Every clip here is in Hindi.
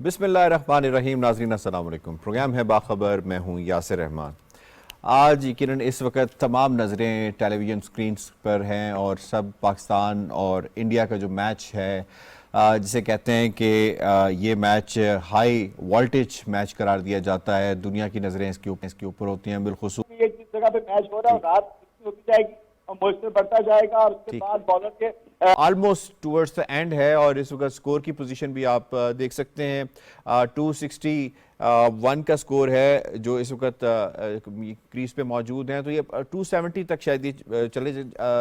बिस्मिल्लाहिर्रहमानिर्रहीम। नाज़रीन अस्सलाम वालेकुम। प्रोग्राम है बाखबर, मैं हूँ यासिर रहमान। आज यकीनन इस वक्त तमाम नज़रें टेलीविज़न स्क्रीन्स पर हैं और सब पाकिस्तान और इंडिया का जो मैच है जिसे कहते हैं कि ये मैच हाई वोल्टेज मैच करार दिया जाता है। दुनिया की नज़रें इसके ऊपर होती हैं। बिलखुसूस एक जिस जगह पे मैच हो रहा है रात होती जाएगी और मॉइस्चर बढ़ता जाएगा और उसके बाद बॉलर के ऑलमोस्ट टूवर्ड्स द एंड है और इस वक्त स्कोर की पोजीशन भी आप देख सकते हैं। 261 का स्कोर है जो इस वक्त क्रीज पे मौजूद हैं, तो ये 270 तक शायद ये चले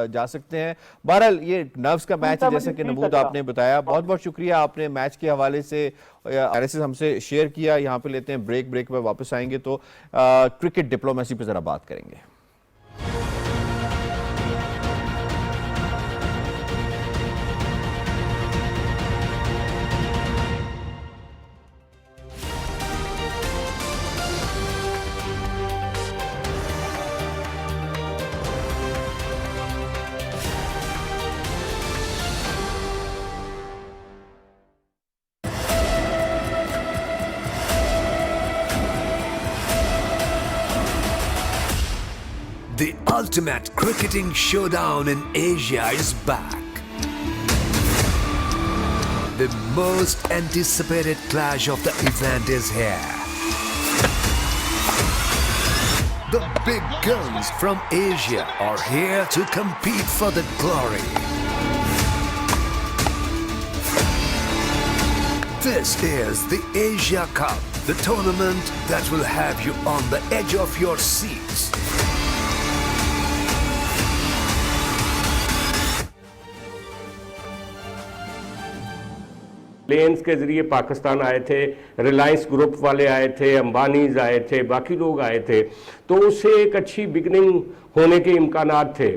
जा सकते हैं। बहरहाल ये नर्व्स का मैच है, जैसा कि नमूद आपने बताया। बहुत बहुत शुक्रिया, आपने मैच के हवाले से एनालिसिस हमसे शेयर किया। यहाँ पे लेते हैं ब्रेक पे वापस आएंगे तो क्रिकेट डिप्लोमेसी पे जरा बात करेंगे। The ultimate cricketing showdown in Asia is back. The most anticipated clash of the event is here. The big guns from Asia are here to compete for the glory. This is the Asia Cup, the tournament that will have you on the edge of your seats. Planes के जरिए पाकिस्तान आए थे, रिलायंस ग्रुप वाले आए थे, अंबानीज आए थे, बाकी लोग आए थे, तो उससे एक अच्छी बिगनिंग होने के इम्कानात थे।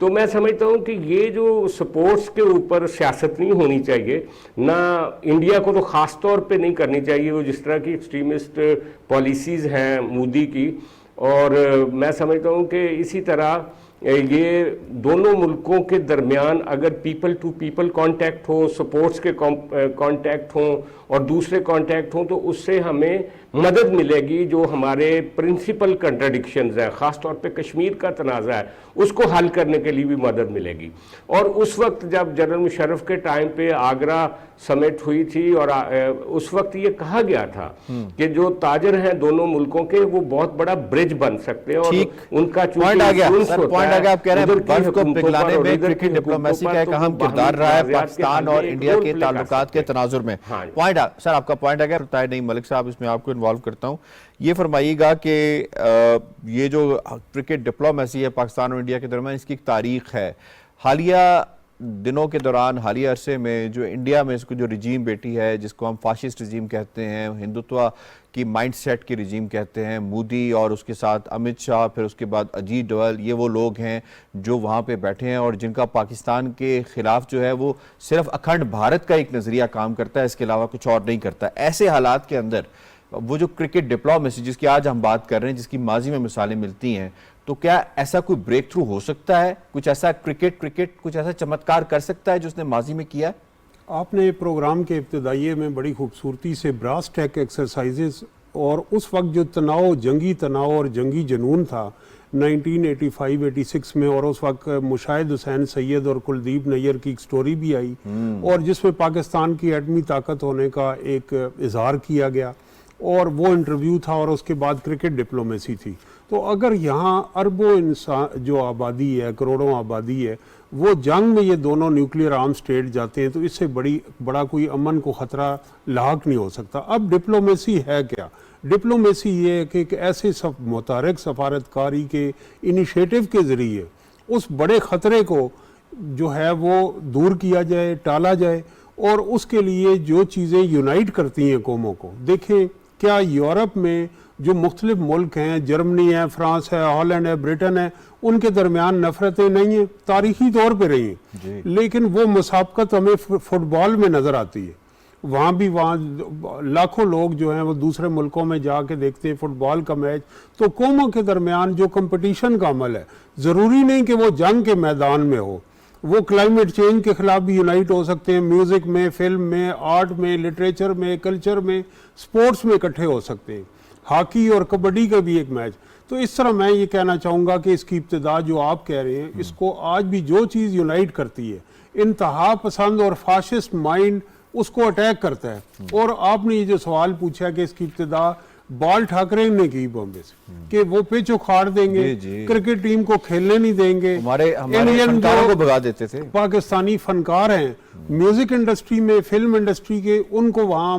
तो मैं समझता हूँ कि ये जो स्पोर्ट्स के ऊपर सियासत नहीं होनी चाहिए, ना इंडिया को तो ख़ास तौर पे नहीं करनी चाहिए, वो जिस तरह की एक्सट्रीमिस्ट पॉलिसीज़ हैं मोदी की। और मैं समझता हूँ कि इसी तरह ये दोनों मुल्कों के दरमियान अगर पीपल टू पीपल कांटेक्ट हो, स्पोर्ट्स के कांटेक्ट हों और दूसरे कांटेक्ट हों, तो उससे हमें मदद मिलेगी। जो हमारे प्रिंसिपल कंट्राडिक्शंस हैं, ख़ास तौर पे कश्मीर का तनाज़ा है, उसको हल करने के लिए भी मदद मिलेगी। और उस वक्त जब जनरल मुशर्रफ के टाइम पे आगरा समिट हुई थी और उस वक्त ये कहा गया था कि जो ताजर हैं दोनों मुल्कों के, वो बहुत बड़ा ब्रिज बन सकते हैं और उनका पॉइंट आ गया। आप कह रहे हैं बर्फ को पिघलाने में क्रिकेट डिप्लोमेसी का एक अहम किरदार रहा है पाकिस्तान और इंडिया के ताल्लुकात के तनाजुर में। पॉइंट सर आपका पॉइंट आ गया। ताहिर नईम मलिक साहब, इसमें आपको इन्वॉल्व करता हूं। ये फरमाइएगा कि ये जो क्रिकेट डिप्लोमेसी है पाकिस्तान और इंडिया के दरमियान, इसकी एक तारीख है। हालिया दिनों के दौरान, हालिया अरसे में जो इंडिया में इसको जो रिजीम बैठी है, जिसको हम फाशिस्ट रिजीम कहते हैं, हिंदुत्व की माइंडसेट की रिजीम कहते हैं, मोदी और उसके साथ अमित शाह, फिर उसके बाद अजीत डोवाल, ये वो लोग हैं जो वहाँ पे बैठे हैं और जिनका पाकिस्तान के ख़िलाफ़ जो है वो सिर्फ अखंड भारत का एक नज़रिया काम करता है, इसके अलावा कुछ और नहीं करता। ऐसे हालात के अंदर वो जो क्रिकेट डिप्लोमेसी जिसकी आज हम बात कर रहे हैं, जिसकी माजी में मिसालें मिलती हैं, तो क्या ऐसा कोई ब्रेक थ्रू हो सकता है? कुछ ऐसा क्रिकेट कुछ ऐसा चमत्कार कर सकता है जो उसने माजी में किया? आपने प्रोग्राम के इब्तदाइये में बड़ी खूबसूरती से ब्रास टैक एक्सरसाइजेस और उस वक्त जो तनाव, जंगी तनाव और जंगी जुनून था 1985-86 में, और उस वक्त मुशाहिद हुसैन सैयद और कुलदीप नैयर की एक स्टोरी भी आई और जिसमें पाकिस्तान की एटमी ताकत होने का एक इजहार किया गया और वो इंटरव्यू था और उसके बाद क्रिकेट डिप्लोमेसी थी। तो अगर यहाँ अरबों इंसान जो आबादी है, करोड़ों आबादी है, वो जंग में ये दोनों न्यूक्लियर आर्म स्टेट जाते हैं, तो इससे बड़ा कोई अमन को ख़तरा लाक नहीं हो सकता। अब डिप्लोमेसी है क्या? डिप्लोमेसी ये है कि एक ऐसे मुतहरक सफारतकारी के इनिशिएटिव के ज़रिए उस बड़े ख़तरे को जो है वो दूर किया जाए, टाला जाए, और उसके लिए जो चीज़ें यूनाइट करती हैं कौमों को। देखें, क्या यूरोप में जो मुख्तलिफ मुल्क हैं, जर्मनी है, फ्रांस है, हॉलैंड है, ब्रिटेन है, उनके दरमियान नफरतें नहीं हैं, तारीखी तौर पे रही हैं, लेकिन वो मुसाबकत हमें फुटबॉल में नज़र आती है। वहाँ भी लाखों लोग जो हैं वो दूसरे मुल्कों में जाके देखते हैं फुटबॉल का मैच। तो कौमों के दरमियान जो कंपटीशन का अमल है, ज़रूरी नहीं कि वो जंग के मैदान में हो, वो क्लाइमेट चेंज के खिलाफ भी यूनाइट हो सकते हैं, म्यूजिक में, फिल्म में, आर्ट में, लिटरेचर में, कल्चर में, स्पोर्ट्स में इकट्ठे हो सकते हैं। हॉकी और कबड्डी का भी एक मैच। तो इस तरह मैं ये कहना चाहूँगा कि इसकी इब्तिदा जो आप कह रहे हैं, इसको आज भी जो चीज़ यूनाइट करती है, इंतहा पसंद और फाशिस्ट माइंड उसको अटैक करता है। और आपने ये जो सवाल पूछा कि इसकी इब्तिदा बाल ठाकरे ने की बॉम्बे से कि वो पिच उखाड़ देंगे, क्रिकेट टीम को खेलने नहीं देंगे, हमारे फनकारों को भगा देते थे। पाकिस्तानी फनकार हैं म्यूजिक इंडस्ट्री में, फिल्म इंडस्ट्री के, उनको वहाँ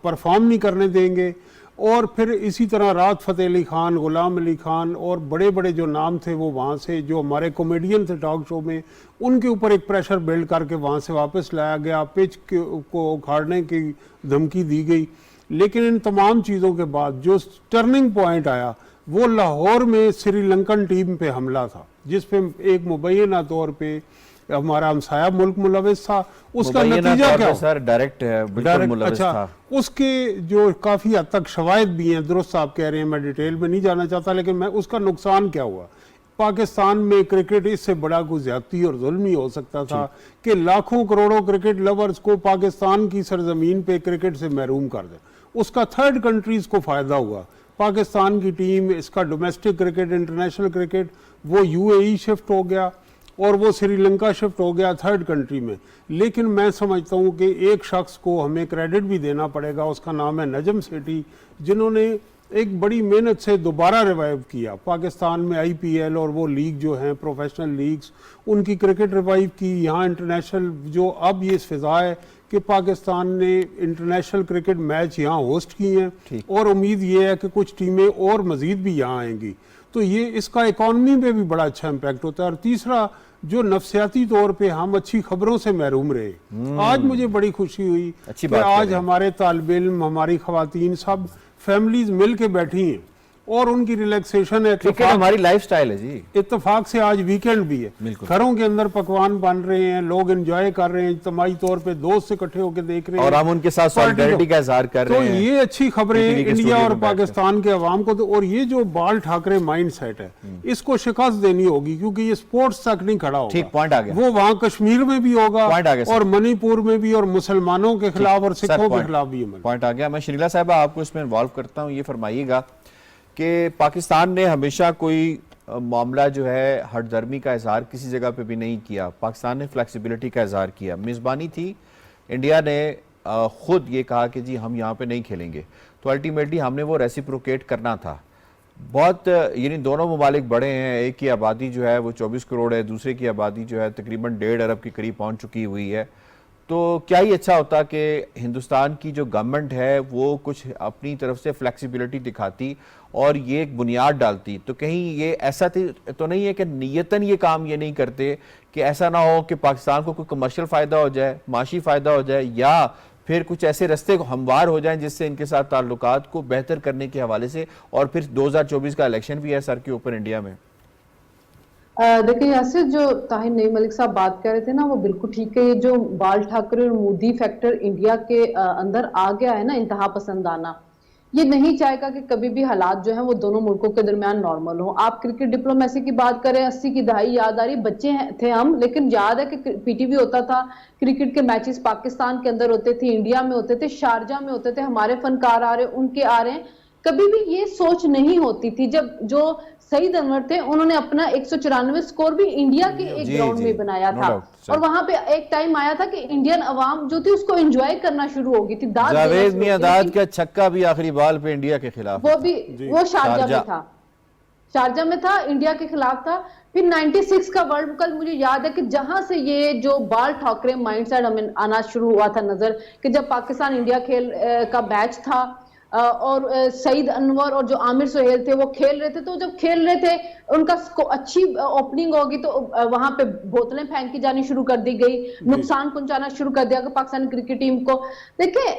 परफॉर्म नहीं करने देंगे। और फिर इसी तरह राहत फ़तेह अली खान, गुलाम अली खान और बड़े बड़े जो नाम थे वो वहाँ से, जो हमारे कॉमेडियन थे टॉक शो में, उनके ऊपर एक प्रेशर बिल्ड करके वहाँ से वापस लाया गया, पिच को उखाड़ने की धमकी दी गई। लेकिन इन तमाम चीज़ों के बाद जो टर्निंग पॉइंट आया वो लाहौर में श्रीलंकन टीम पे हमला था, जिस पे एक मुबैना तौर पे हमारा हमसाया मुल्क मुलविस था। उसका नतीजा क्या सर? डायरेक्ट है, बिल्कुल मुलविस था। उसके जो काफ़ी हद तक शवायद भी हैं, दुरुस्त आप कह रहे हैं, मैं डिटेल में नहीं जाना चाहता, लेकिन मैं उसका नुकसान क्या हुआ पाकिस्तान में क्रिकेट, इससे बड़ा कोई ज्यादती और जुल्म ही हो सकता था कि लाखों करोड़ों क्रिकेट लवर्स को पाकिस्तान की सरजमीन पे क्रिकेट से महरूम कर दें। उसका थर्ड कंट्रीज को फ़ायदा हुआ। पाकिस्तान की टीम, इसका डोमेस्टिक क्रिकेट, इंटरनेशनल क्रिकेट, वो यूएई शिफ्ट हो गया और वो श्रीलंका शिफ्ट हो गया थर्ड कंट्री में। लेकिन मैं समझता हूँ कि एक शख्स को हमें क्रेडिट भी देना पड़ेगा, उसका नाम है नजम सेठी, जिन्होंने एक बड़ी मेहनत से दोबारा रिवाइव किया पाकिस्तान में आईपीएल और वो लीग जो हैं प्रोफेशनल लीग्स, उनकी क्रिकेट रिवाइव की। यहाँ इंटरनेशनल जो अब ये फिजा है कि पाकिस्तान ने इंटरनेशनल क्रिकेट मैच यहाँ होस्ट किए हैं और उम्मीद ये है कि कुछ टीमें और मज़ीद भी यहाँ आएंगी। तो ये इसका इकॉनमी पे भी बड़ा अच्छा इम्पैक्ट होता है। और तीसरा, जो नफसियाती तौर पे हम अच्छी खबरों से महरूम रहे। आज मुझे बड़ी खुशी हुई कि आज हमारे तालिब इल्म, हमारी खवातीन सब फैमिलीज मिल के बैठी हैं और उनकी रिलैक्सेशन है। क्रिकेट हमारी लाइफस्टाइल है जी। इत्तेफाक से आज वीकेंड भी है, घरों के अंदर पकवान बन रहे हैं, लोग एंजॉय कर रहे हैं, इज्तिमाई तौर पे दोस्त इकट्ठे होकर देख रहे हैं और हम उनके साथ सॉलिडारिटी का इजहार कर रहे हैं। तो ये अच्छी खबरें इंडिया और पाकिस्तान के अवाम को। और ये जो बाल ठाकरे माइंड सेट है, इसको शिकस्त देनी होगी, क्योंकि ये स्पोर्ट्स तक नहीं खड़ा होगा। ठीक पॉइंट आ गया। वो वहाँ कश्मीर में भी होगा और मणिपुर में भी, और मुसलमानों के खिलाफ और सिखों के खिलाफ भी पॉइंट आ गया। मैं शर्मिला साहिबा आपको इसमें इन्वॉल्व करता हूँ। ये फरमाइएगा कि पाकिस्तान ने हमेशा कोई मामला जो है हठधर्मी का इजहार किसी जगह पे भी नहीं किया। पाकिस्तान ने फ्लेक्सिबिलिटी का इजहार किया। मेज़बानी थी, इंडिया ने खुद ये कहा कि जी हम यहाँ पे नहीं खेलेंगे, तो अल्टीमेटली हमने वो रेसिप्रोकेट करना था। बहुत यानी दोनों ममालिक बड़े हैं, एक की आबादी जो है वो 24 करोड़ है, दूसरे की आबादी जो है तकरीबन 1.5 अरब के करीब पहुँच चुकी हुई है। तो क्या ही अच्छा होता कि हिंदुस्तान की जो गवर्नमेंट है वो कुछ अपनी तरफ से फ्लेक्सिबिलिटी दिखाती और ये एक बुनियाद डालती। तो कहीं ये ऐसा तो नहीं है कि नियतन ये काम ये नहीं करते कि ऐसा ना हो कि पाकिस्तान को कोई कमर्शियल फ़ायदा हो जाए, माशी फ़ायदा हो जाए, या फिर कुछ ऐसे रास्ते हमवार हो जाएं जिससे इनके साथ ताल्लुकात को बेहतर करने के हवाले से। और फिर 2024 का इलेक्शन भी है सर के ऊपर इंडिया में। देखिए यासिर, जो ताहिर नईम मलिक साहब बात कर रहे थे ना, वो बिल्कुल ठीक है। ये जो बाल ठाकरे और मोदी फैक्टर इंडिया के अंदर आ गया है ना, इंतहा पसंद आना, ये नहीं चाहेगा कि कभी भी हालात जो हैं वो दोनों मुल्कों के दरमियान नॉर्मल हो। आप क्रिकेट डिप्लोमेसी की बात करें, 80 की दहाई याद आ रही, बच्चे थे हम, लेकिन याद है कि पीटीवी होता था, क्रिकेट के मैचेस पाकिस्तान के अंदर होते थे, इंडिया में होते थे, शारजा में होते थे, हमारे फनकार आ रहे, उनके आ रहे हैं। कभी भी ये सोच नहीं होती थी। जब जो सईद अनवर थे, उन्होंने अपना 194 स्कोर भी इंडिया के एक ग्राउंड में बनाया था, और वहां पे एक टाइम आया था कि इंडियन अवाम जो थी उसको एंजॉय करना शुरू हो गई थी। जावेद मियांदाद का छक्का भी आखिरी बाल पे इंडिया के खिलाफ, वो शारजा में था, शारजा में था, इंडिया के खिलाफ था। फिर 96 का वर्ल्ड कप मुझे याद है कि जहां से ये जो बाल ठाकरे माइंडसेट हमें आना शुरू हुआ था नजर, कि जब पाकिस्तान इंडिया खेल का मैच था और सईद अनवर और जो आमिर सुहेल थे वो खेल रहे थे, तो जब खेल रहे थे उनका अच्छी ओपनिंग होगी तो वहां पे बोतलें फेंकी जानी शुरू कर दी गई, नुकसान पहुंचाना शुरू कर दिया पाकिस्तान क्रिकेट टीम को। देखिए,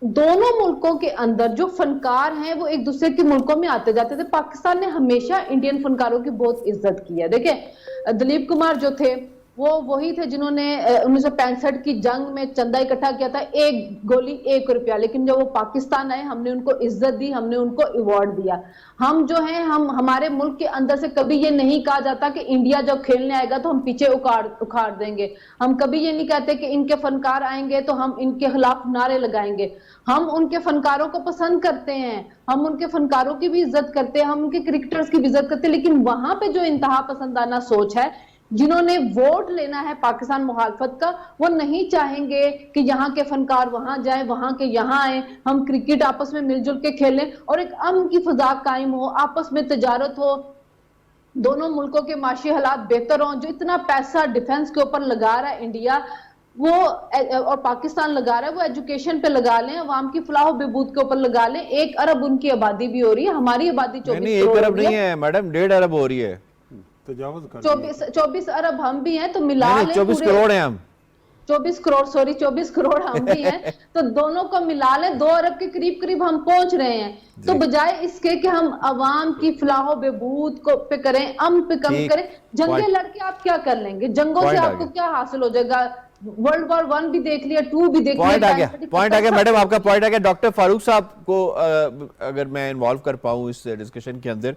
दोनों मुल्कों के अंदर जो फनकार हैं वो एक दूसरे के मुल्कों में आते जाते थे। पाकिस्तान ने हमेशा इंडियन फनकारों की बहुत इज्जत की है। देखिए, दिलीप कुमार जो थे वो वही थे जिन्होंने 1965 की जंग में चंदा इकट्ठा किया था, 1 गोली 1 रुपया। लेकिन जब वो पाकिस्तान आए, हमने उनको इज्जत दी, हमने उनको अवार्ड दिया। हम जो हैं, हम हमारे मुल्क के अंदर से कभी ये नहीं कहा जाता कि इंडिया जब खेलने आएगा तो हम पीछे उखाड़ देंगे। हम कभी ये नहीं कहते कि इनके फनकार आएंगे तो हम इनके खिलाफ नारे लगाएंगे। हम उनके फनकारों को पसंद करते हैं, हम उनके फनकारों की भी इज्जत करते हैं, हम उनके क्रिकेटर्स की भी इज्जत करते हैं। लेकिन वहां पे जो इंतहा पसंदाना सोच है, जिन्होंने वोट लेना है पाकिस्तान मुखालफत का, वो नहीं चाहेंगे कि यहाँ के फनकार वहां जाएं, वहां के यहाँ आए, हम क्रिकेट आपस में मिलजुल के खेलें और एक अमन की फिजा कायम हो, आपस में तजारत हो, दोनों मुल्कों के माशी हालात बेहतर हों। जो इतना पैसा डिफेंस के ऊपर लगा रहा है इंडिया वो और पाकिस्तान लगा रहा है, वो एजुकेशन पे लगा लें, अवाम की फलाह बहबूद के ऊपर लगा लें। 1 अरब उनकी आबादी भी हो रही है, हमारी आबादी 24 1 अरब नहीं है मैडम, 1.5 अरब हो रही है। 24 अरब हम भी हैं, तो मिला लें 24 करोड़ हैं हम। 24 करोड़, सॉरी 24 करोड़ हम भी हैं, तो दोनों को मिला लें 2 अरब के करीब करीब हम पहुंच रहे हैं। तो बजाय इसके कि हम अवाम की फलाह बहबूद को पे करें, अमन पे कम करें, जंगें लड़के आप क्या कर लेंगे? जंगों से आपको क्या हासिल हो जाएगा? वर्ल्ड वॉर 1 भी देख लिया, 2 भी देख लिया। पॉइंट आ गया मैडम, आपका पॉइंट आ गया। डॉक्टर फारूक साहब को अगर मैं इन्वॉल्व कर पाऊं इस डिस्कशन के अंदर।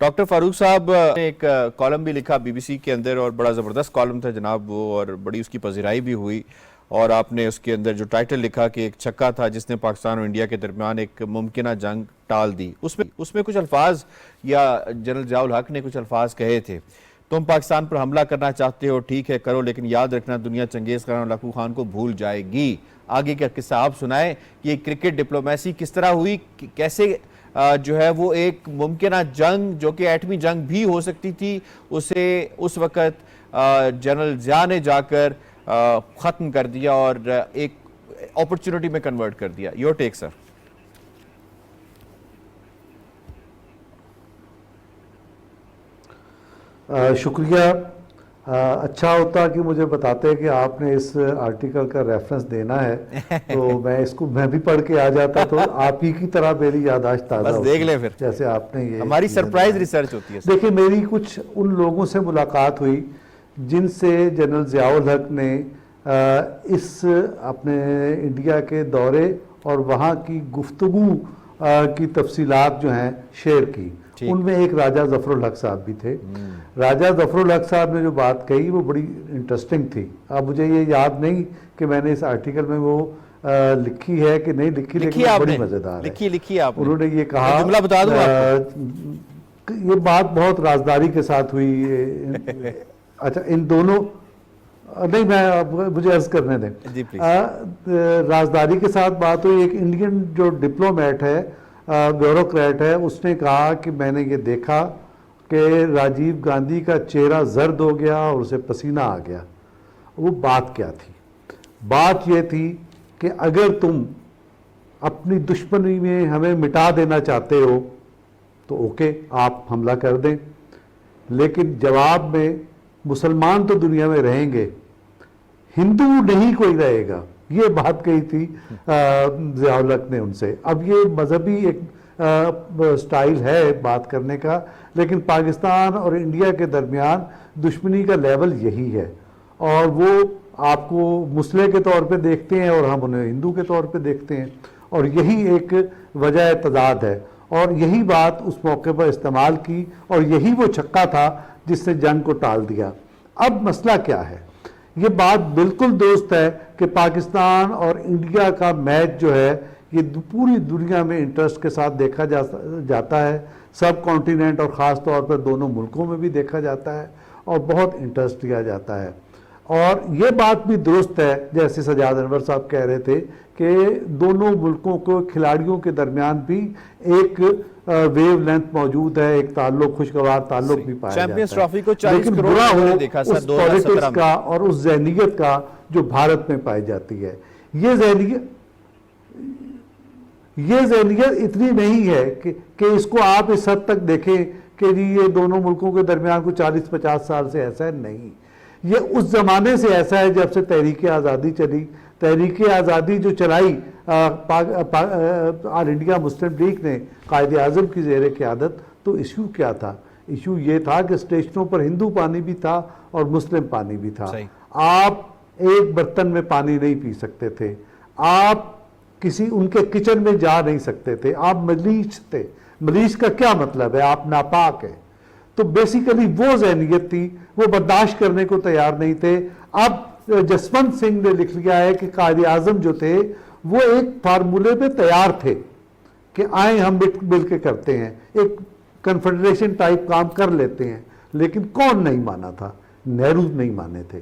डॉक्टर फारूक साहब ने एक कॉलम भी लिखा बीबीसी के अंदर और बड़ा ज़बरदस्त कॉलम था जनाब वो, और बड़ी उसकी पज़ीराई भी हुई। और आपने उसके अंदर जो टाइटल लिखा कि एक छक्का था जिसने पाकिस्तान और इंडिया के दरमियान एक मुमकिना जंग टाल दी। उसमें कुछ अल्फाज या जनरल ज़ियाउल हक ने कुछ अल्फाज कहे थे, तुम पाकिस्तान पर हमला करना चाहते हो, ठीक है करो, लेकिन याद रखना दुनिया चंगेज़ खान और लखू खान को भूल जाएगी। आगे का किस्सा आप सुनाएं कि क्रिकेट डिप्लोमेसी किस तरह हुई, कैसे जो है वो एक मुमकिना जंग जो कि एटमी जंग भी हो सकती थी उसे उस वक़्त जनरल ज़िया ने जाकर ख़त्म कर दिया और एक अपॉर्चुनिटी में कन्वर्ट कर दिया। Your take sir. शुक्रिया। अच्छा होता कि मुझे बताते कि आपने इस आर्टिकल का रेफरेंस देना है तो मैं भी पढ़ के आ जाता, तो आप ही की तरह मेरी याददाश्त ताज़ा बस देख ले फिर, जैसे आपने ये हमारी सरप्राइज रिसर्च होती है। देखिए, मेरी कुछ उन लोगों से मुलाकात हुई जिनसे जनरल ज़ियाउल हक ने इस अपने इंडिया के दौरे और वहाँ की गुफ्तगू की तफसीलात जो हैं शेयर की। उनमें एक राजा ज़फ़रुल हक साहब भी थे। राजा ज़फ़रुल हक साहब ने जो बात कही वो बड़ी इंटरेस्टिंग थी। अब मुझे ये याद नहीं कि मैंने इस आर्टिकल में वो लिखी है कि नहीं लिखी, लेकिन बड़ी मज़ेदार है। लिखी आपने। उन्होंने ये कहा, जुमला बता दूं आपको। ये बात बहुत राजदारी के साथ हुई। अच्छा, इन दोनों नहीं, मैं मुझे अर्ज करने दें। राजदारी के साथ बात हुई। एक इंडियन जो डिप्लोमेट है, ब्यूरोक्रेट है, उसने कहा कि मैंने ये देखा कि राजीव गांधी का चेहरा जर्द हो गया और उसे पसीना आ गया। वो बात क्या थी? बात ये थी कि अगर तुम अपनी दुश्मनी में हमें मिटा देना चाहते हो तो ओके, आप हमला कर दें, लेकिन जवाब में मुसलमान तो दुनिया में रहेंगे, हिंदू नहीं कोई रहेगा। ये बात कही थी ज़ियाउल हक ने उनसे। अब ये मजहबी एक स्टाइल है बात करने का, लेकिन पाकिस्तान और इंडिया के दरमियान दुश्मनी का लेवल यही है और वो आपको मुस्लिम के तौर पे देखते हैं और हम उन्हें हिंदू के तौर पे देखते हैं, और यही एक वजह तजाद है। और यही बात उस मौके पर इस्तेमाल की और यही वो छक्का था जिसने जंग को टाल दिया। अब मसला क्या है? ये बात बिल्कुल दुरुस्त है कि पाकिस्तान और इंडिया का मैच जो है ये पूरी दुनिया में इंटरेस्ट के साथ देखा जाता है। सब कॉन्टिनेंट और ख़ास तौर पर दोनों मुल्कों में भी देखा जाता है और बहुत इंटरेस्ट लिया जाता है। और ये बात भी दुरुस्त है, जैसे सजाद अनवर साहब कह रहे थे, कि दोनों मुल्कों को खिलाड़ियों के दरमियान भी एक वेव लेंथ मौजूद है, एक ताल्लुक, खुशगवार ताल्लुक भी पाया चैंपियंस जाता है। ट्रॉफी को 40 करोड़ बुरा हो देखा उस पॉलिटिक्स का और उस ज़हनियत का जो भारत में पाई जाती है। ये ज़हनियत इतनी नहीं है कि इसको आप इस हद तक देखें कि जी ये दोनों मुल्कों के दरमियान को 40-50 साल से ऐसा है। नहीं, ये उस ज़माने से ऐसा है जब से तहरीक आज़ादी चली। तहरीक आज़ादी जो चलाई ऑल इंडिया मुस्लिम लीग ने कायद आज़म की ज़ेर क़यादत, तो इशू क्या था? इशू ये था कि स्टेशनों पर हिंदू पानी भी था और मुस्लिम पानी भी था। सही। आप एक बर्तन में पानी नहीं पी सकते थे, आप किसी उनके किचन में जा नहीं सकते थे, आप मलीच थे। मलीच का क्या मतलब है? आप नापाक है। तो बेसिकली वो ज़हनियत थी, वो बर्दाश्त करने को तैयार नहीं थे। अब जसवंत सिंह ने लिख लिया है कि कायदे आज़म जो थे वो एक फार्मूले पे तैयार थे कि आए हम मिल के करते हैं, एक कन्फेडरेशन टाइप काम कर लेते हैं। लेकिन कौन नहीं माना था? नेहरू नहीं माने थे।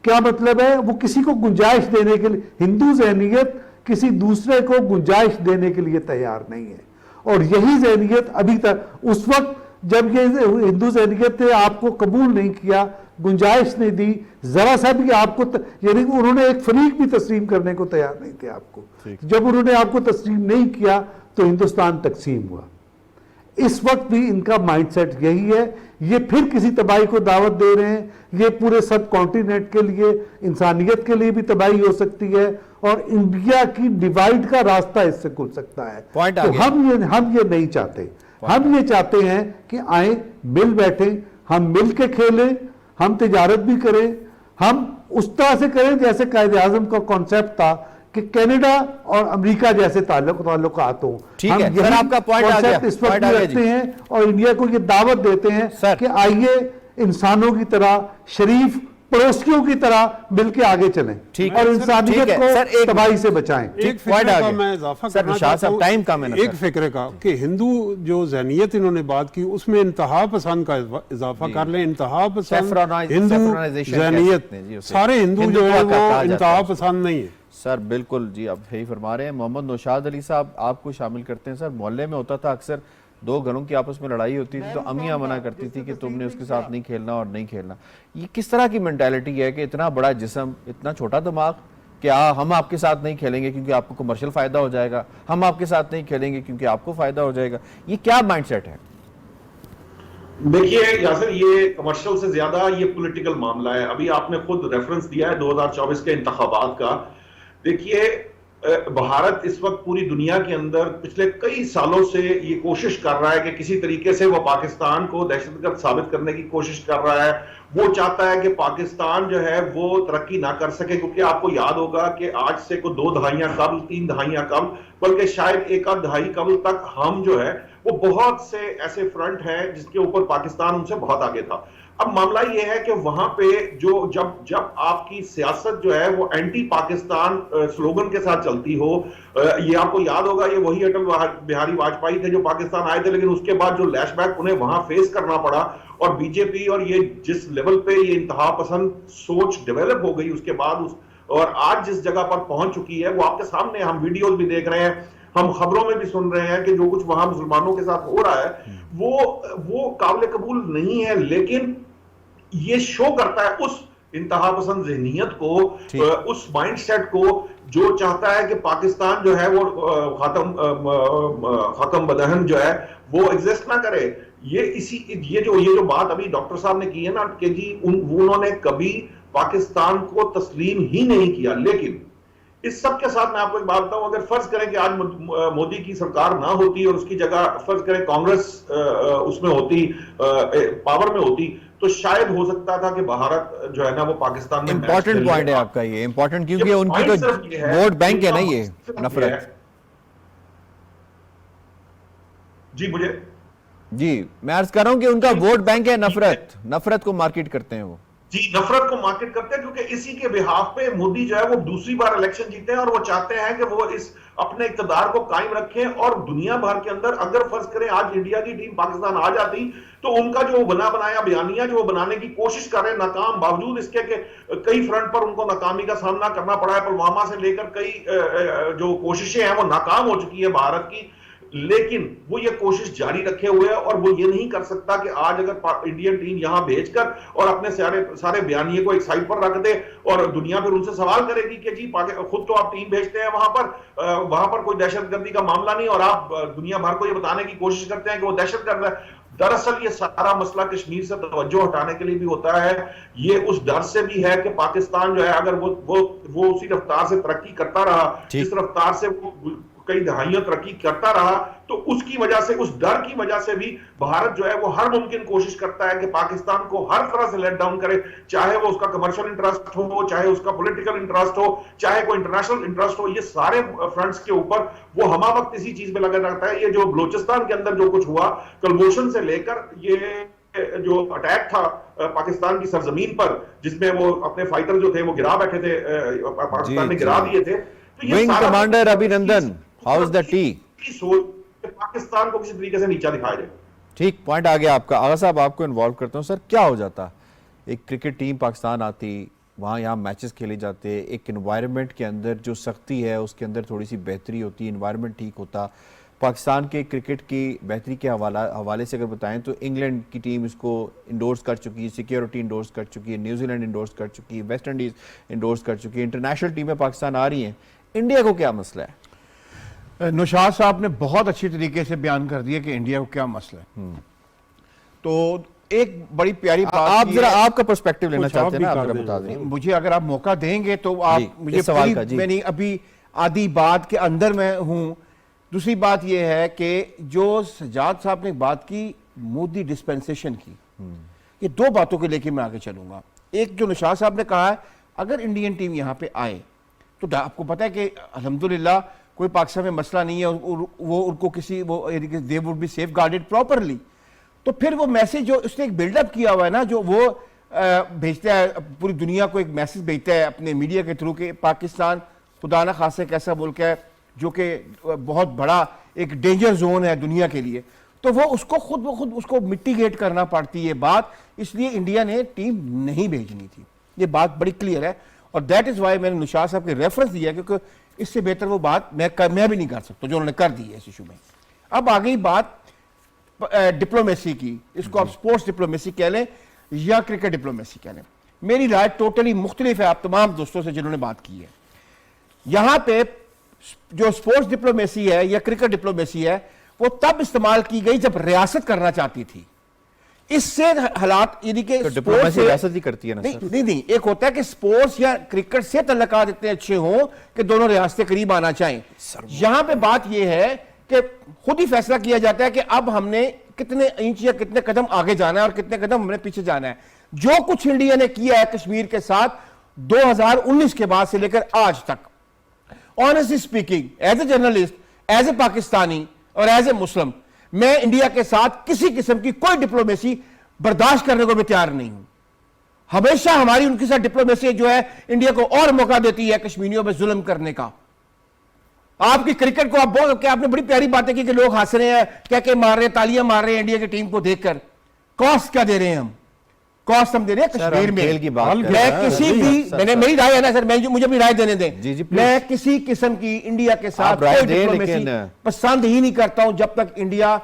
क्या मतलब है? वो किसी को गुंजाइश देने के लिए, हिंदू ज़हनियत किसी दूसरे को गुंजाइश देने के लिए तैयार नहीं है। और यही ज़हनियत अभी तक, उस वक्त जब ये हिंदू ज़हनियत ने आपको कबूल नहीं किया, गुंजाइश नहीं दी, जरा सा भी आपको यानी उन्होंने एक फरीक भी तस्लीम करने को तैयार नहीं थे आपको। जब उन्होंने आपको तस्लीम नहीं किया तो हिंदुस्तान तकसीम हुआ। इस वक्त भी इनका माइंडसेट यही है। ये फिर किसी तबाही को दावत दे रहे हैं। ये पूरे सब कॉन्टिनेंट के लिए, इंसानियत के लिए भी तबाही हो सकती है और इंडिया की डिवाइड का रास्ता इससे खुल सकता है। तो हम ये नहीं चाहते। हम ये चाहते हैं कि आए, मिल बैठे, हम मिल के खेलें, हम तिजारत भी करें, हम उस तरह से करें जैसे कायदे आज़म का कॉन्सेप्ट था कि कनाडा और अमेरिका जैसे ताल्लुकात हो। ठीक है सर, आपका पॉइंट आ गया। इस वक्त रखते हैं और इंडिया को ये दावत देते हैं कि आइए इंसानों की तरह, शरीफ पड़ोसियों की तरह मिलके आगे चलें और इंसानियत को तबाही से बचाएं। एक फिक्रे का मैं इजाफा करना चाहता हूं, एक फिक्रे का कि हिंदू जो ज़हनियत इन्होंने बात की उसमें इंतहा पसंद का इजाफा कर लें। इंतहा पसंद हिंदू ज़हनियत, सारे हिंदू जो है वो इंतहा पसंद नहीं है सर। बिल्कुल जी, आप यही फरमा रहे हैं। मोहम्मद नौशाद अली साहब आपको शामिल करते हैं सर। मोहल्ले में होता था अक्सर दो घरों की आपस में लड़ाई होती थी तो अम्मियां मना करती थी कि तुमने उसके साथ नहीं खेलना और नहीं खेलना। ये किस तरह की मेंटालिटी है कि इतना बड़ा जिस्म, इतना छोटा दिमाग, क्या हम आपके साथ नहीं खेलेंगे क्योंकि आपको कमर्शियल फायदा हो जाएगा, हम आपके साथ नहीं खेलेंगे क्योंकि आपको फायदा हो जाएगा? ये क्या माइंडसेट है? देखिए यासिर, ये कमर्शियल से ज्यादा ये पॉलिटिकल मामला है। अभी आपने खुद रेफरेंस दिया है 2024 के इंतखाबात का। देखिए, भारत इस वक्त पूरी दुनिया के अंदर पिछले कई सालों से ये कोशिश कर रहा है कि किसी तरीके से वो पाकिस्तान को दहशतगर्द साबित करने की कोशिश कर रहा है। वो चाहता है कि पाकिस्तान जो है वो तरक्की ना कर सके, क्योंकि आपको याद होगा कि आज से को 2 दहाइयां कबल, 3 दहाइयां कबल, बल्कि शायद 1 दहाई कबल तक हम जो है वो बहुत से ऐसे फ्रंट हैं जिसके ऊपर पाकिस्तान उनसे बहुत आगे था। अब मामला ये है कि वहां पे जो जब आपकी सियासत जो है वो एंटी पाकिस्तान स्लोगन के साथ चलती हो, ये आपको याद होगा, ये वही अटल बिहारी वाजपेयी थे जो पाकिस्तान आए थे, लेकिन उसके बाद जो लैशबैक उन्हें वहां फेस करना पड़ा और बीजेपी और ये जिस लेवल पे ये इंतहा पसंद सोच डेवलप हो गई उसके बाद और आज जिस जगह पर पहुंच चुकी है वो आपके सामने, हम वीडियोज भी देख रहे हैं, हम खबरों में भी सुन रहे हैं कि जो कुछ वहां मुसलमानों के साथ हो रहा है वो काबिल कबूल नहीं है। लेकिन ये शो करता है उस इंतहा पसंद ज़हनियत को, उस माइंडसेट को जो चाहता है कि पाकिस्तान जो है वो खत्म बदहन जो है वो एग्जिस्ट ना करे। ये जो बात अभी डॉक्टर साहब ने की है ना कि जी उन्होंने कभी पाकिस्तान को तस्लीम ही नहीं किया। लेकिन इस सब के साथ मैं आपको एक बात बताऊं, अगर फर्ज करें कि आज मोदी की सरकार ना होती और उसकी जगह फर्ज करें कांग्रेस उसमें होती, पावर में होती, तो शायद हो सकता था कि भारत जो है ना वो पाकिस्तान में इंपॉर्टेंट पॉइंट है आपका ये, इंपॉर्टेंट क्योंकि उनकी तो वोट बैंक है ना ये नफरत। जी मैं अर्ज कर रहा हूं कि उनका वोट बैंक है नफरत को मार्केट करते हैं वो। जी, नफरत को मार्केट करते हैं क्योंकि इसी के बिहाफ पे मोदी जो है वो दूसरी बार इलेक्शन जीते हैं और वो चाहते हैं कि वो इस अपने इक़्तिदार को कायम रखें। और दुनिया भर के अंदर अगर फर्ज करें आज इंडिया की टीम पाकिस्तान आ जाती तो उनका जो बना बनाया बयानिया जो बनाने की कोशिश कर रहे हैं नाकाम, बावजूद इसके कि कई फ्रंट पर उनको नाकामी का सामना करना पड़ा है, पुलवामा से लेकर कई जो कोशिशें हैं वो नाकाम हो चुकी है भारत की, लेकिन वो ये कोशिश जारी रखे हुए है और वो ये नहीं कर सकता कि आज अगर इंडियन टीम यहां भेजकर और अपने सारे बयानिए को एक साइड पर रख दे और दुनिया फिर उनसे सवाल करेगी कि जी खुद तो आप टीम भेजते हैं वहां पर कोई दहशतगर्दी का मामला नहीं और आप दुनिया भर को ये बताने की कोशिश करते हैं कि वो दहशतगर्द है। दरअसल ये सारा मसला कश्मीर से तवज्जो हटाने के लिए भी होता है, ये उस डर से भी है कि पाकिस्तान जो है अगर वो उसी रफ्तार से तरक्की करता रहा जिस रफ्तार से वो कई दहाइयां तरक्की करता रहा, तो उसकी वजह से, उस डर की वजह से भी भारत जो है वो हर मुमकिन कोशिश करता है कि पाकिस्तान को हर तरह से लेट डाउन करे, चाहे वो उसका कमर्शियल इंटरेस्ट हो, चाहे उसका पॉलिटिकल इंटरेस्ट हो, चाहे कोई इंटरनेशनल इंटरेस्ट हो। ये सारे फ्रंट्स के ऊपर वो हमा वक्त इसी चीज में लगा रहता है। ये जो बलोचिस्तान के अंदर जो कुछ हुआ, कलमोशन से लेकर ये जो अटैक था पाकिस्तान की सरजमीन पर, जिसमें वो अपने फाइटर जो थे वो गिरा बैठे थे, पाकिस्तान ने गिरा दिए थे, तो ये विंग सारा कमांडर अभिनंदन, how is the T? Pakistan को किसी तरीके से नीचा दिखाया जाए। ठीक, पॉइंट आ गया आपका। आगा साहब, आपको इन्वॉल्व करता हूं। सर, क्या हो जाता, एक क्रिकेट टीम पाकिस्तान आती, वहाँ यहाँ मैचेस खेले जाते, एक एनवायरनमेंट के अंदर जो सख्ती है उसके अंदर थोड़ी सी बेहतरी होती, एनवायरनमेंट ठीक होता। पाकिस्तान के क्रिकेट की बेहतरी के हवाले से अगर बताएं तो इंग्लैंड की टीम इसको इंडोर्स कर चुकी है, सिक्योरिटी इंडोर्स कर चुकी है, न्यूजीलैंड इंडोर्स कर चुकी है, वेस्ट इंडीज़ इंडोर्स कर चुकी है, इंटरनेशनल टीमें पाकिस्तान आ रही हैं। इंडिया को क्या मसला है? नौशाद साहब ने बहुत अच्छी तरीके से बयान कर दिया कि इंडिया को क्या मसला है। तो एक बड़ी प्यारी बात, आप जरा आपका पर्सपेक्टिव लेना चाहते हैं ना, आप जरा बता दें मुझे। अगर आप मौका देंगे तो आप मुझे सवाल का, मैंने अभी आधी बात के अंदर मैं हूं। दूसरी बात यह है कि जो सजाद साहब ने बात की मोदी डिस्पेंसेशन की, ये दो बातों को लेकर मैं आगे चलूंगा। एक जो नौशाद साहब ने कहा है, अगर इंडियन टीम यहां पे आए तो आपको पता है कि अल्हम्दुलिल्लाह कोई पाकिस्तान में मसला नहीं है, वो उनको किसी वो they would be safe guarded properly. तो फिर वो मैसेज जो उसने एक बिल्डअप किया हुआ है ना, जो वो भेजता है, पूरी दुनिया को एक मैसेज भेजता है अपने मीडिया के थ्रू कि पाकिस्तान खुदा ना खासे कैसा मुल्क है जो कि बहुत बड़ा एक डेंजर जोन है दुनिया के लिए, तो वो उसको खुद ब खुद उसको मिटिगेट करना पड़ती है बात। इसलिए इंडिया ने टीम नहीं भेजनी थी, ये बात बड़ी क्लियर है। और दैट इज वाई मैंने निशाद साहब के रेफरेंस दिया, क्योंकि इससे बेहतर वो बात मैं भी नहीं कर सकता जो उन्होंने कर दी है इस इशू में। अब आ गई बात डिप्लोमेसी की, इसको आप स्पोर्ट्स डिप्लोमेसी कह लें या क्रिकेट डिप्लोमेसी कह लें। मेरी राय टोटली मुख्तलिफ है आप तमाम दोस्तों से जिन्होंने बात की है। यहां पे जो स्पोर्ट्स डिप्लोमेसी है या क्रिकेट डिप्लोमेसी है, वो तब इस्तेमाल की गई जब रियासत करना चाहती थी। इससे हालात यानी कि डिप्लोमेसी रियासत ही करती है ना? नहीं, एक होता है कि स्पोर्ट्स या क्रिकेट से तल्लुकात इतने अच्छे हों कि दोनों रियासतें करीब आना चाहें। यहां पे बात यह है कि खुद ही फैसला किया जाता है कि अब हमने कितने इंच या कितने कदम आगे जाना है और कितने कदम हमने पीछे जाना है। जो कुछ इंडिया ने किया है कश्मीर के साथ 2019 के बाद से लेकर आज तक, honestly speaking, as a journalist, as a Pakistani और एज ए मुस्लिम, मैं इंडिया के साथ किसी किस्म की कोई डिप्लोमेसी बर्दाश्त करने को भी तैयार नहीं हूं। हमेशा हमारी उनके साथ डिप्लोमेसी जो है इंडिया को और मौका देती है कश्मीरियों पर जुल्म करने का। आपकी क्रिकेट को आप बोल के आपने बड़ी प्यारी बातें की कि लोग हंस रहे हैं, क्या क्या मार रहे हैं, तालियां मार रहे हैं इंडिया की टीम को देखकर। कॉस्ट क्या दे रहे हैं हम? कॉस्ट हम दे रहे हैं कश्मीर में। खेल की बात मैं किसी भी मेरी राय है ना सर, मुझे भी राय देने दें। जी, मैं किसी किस्म की इंडिया के साथ कोई डिप्लोमेसी पसंद ही नहीं करता हूं जब तक इंडिया